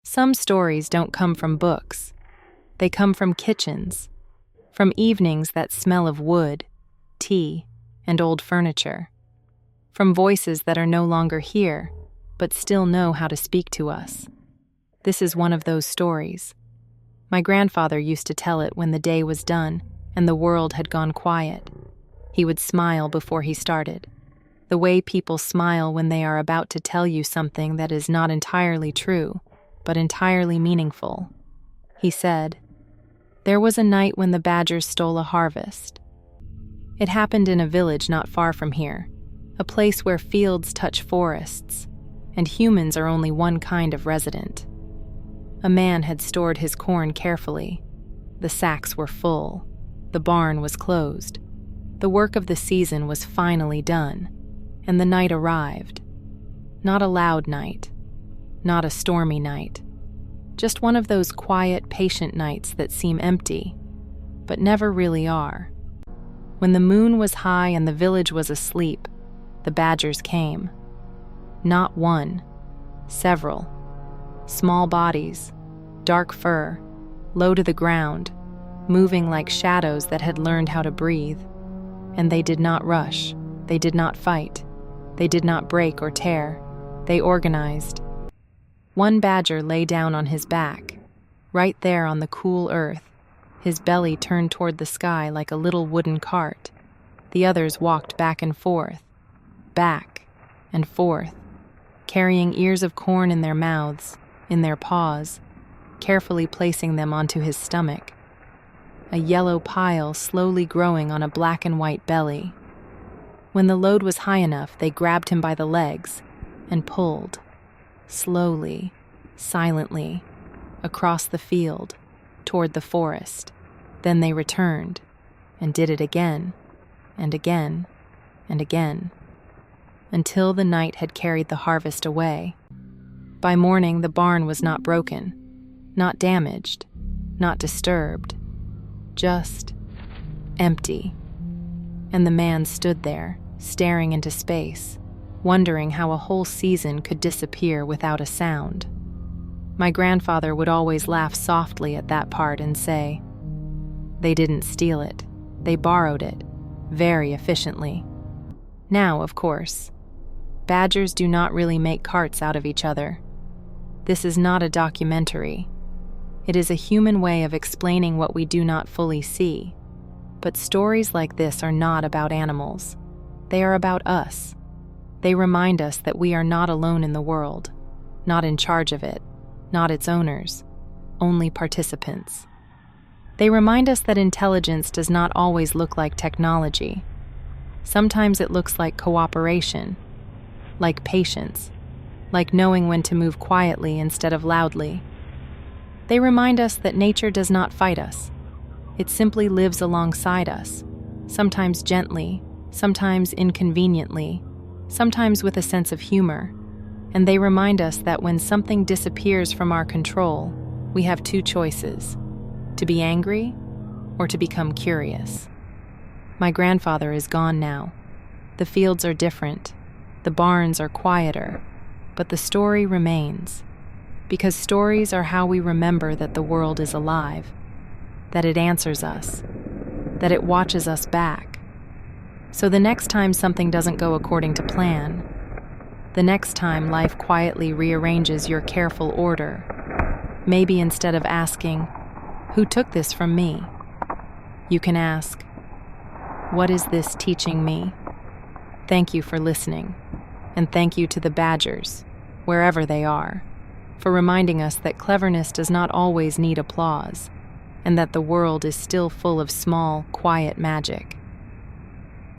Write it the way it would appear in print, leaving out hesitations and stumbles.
Some stories don't come from books. They come from kitchens, from evenings that smell of wood, tea, and old furniture, from voices that are no longer here, but still know how to speak to us. This is one of those stories. My grandfather used to tell it when the day was done and the world had gone quiet. He would smile before he started, the way people smile when they are about to tell you something that is not entirely true, but entirely meaningful. He said, "There was a night when the badgers stole a harvest. It happened in a village not far from here, a place where fields touch forests, and humans are only one kind of resident. A man had stored his corn carefully. The sacks were full. The barn was closed. The work of the season was finally done, and the night arrived. Not a loud night, not a stormy night, just one of those quiet, patient nights that seem empty, but never really are. When the moon was high and the village was asleep, the badgers came. Not one, several. Small bodies, dark fur, low to the ground, moving like shadows that had learned how to breathe. And they did not rush, they did not fight, they did not break or tear, they organized. One badger lay down on his back, right there on the cool earth, his belly turned toward the sky like a little wooden cart. The others walked back and forth, carrying ears of corn in their mouths, in their paws, carefully placing them onto his stomach. A yellow pile slowly growing on a black and white belly. When the load was high enough, they grabbed him by the legs and pulled, slowly, silently, across the field, toward the forest. Then they returned and did it again and again and again, until the night had carried the harvest away. By morning, the barn was not broken, not damaged, not disturbed, just empty. And the man stood there, staring into space, wondering how a whole season could disappear without a sound. My grandfather would always laugh softly at that part and say, "They didn't steal it, they borrowed it, very efficiently." Now, of course, badgers do not really make carts out of each other. This is not a documentary. It is a human way of explaining what we do not fully see. But stories like this are not about animals. They are about us. They remind us that we are not alone in the world, not in charge of it, not its owners, only participants. They remind us that intelligence does not always look like technology. Sometimes it looks like cooperation, like patience, like knowing when to move quietly instead of loudly. They remind us that nature does not fight us. It simply lives alongside us, sometimes gently, sometimes inconveniently, sometimes with a sense of humor. And they remind us that when something disappears from our control, we have two choices: to be angry or to become curious. My grandfather is gone now. The fields are different. The barns are quieter. But the story remains. Because stories are how we remember that the world is alive, that it answers us, that it watches us back. So the next time something doesn't go according to plan, the next time life quietly rearranges your careful order, maybe instead of asking, "Who took this from me?" you can ask, "What is this teaching me?" Thank you for listening, and thank you to the badgers, wherever they are, for reminding us that cleverness does not always need applause, and that the world is still full of small, quiet magic.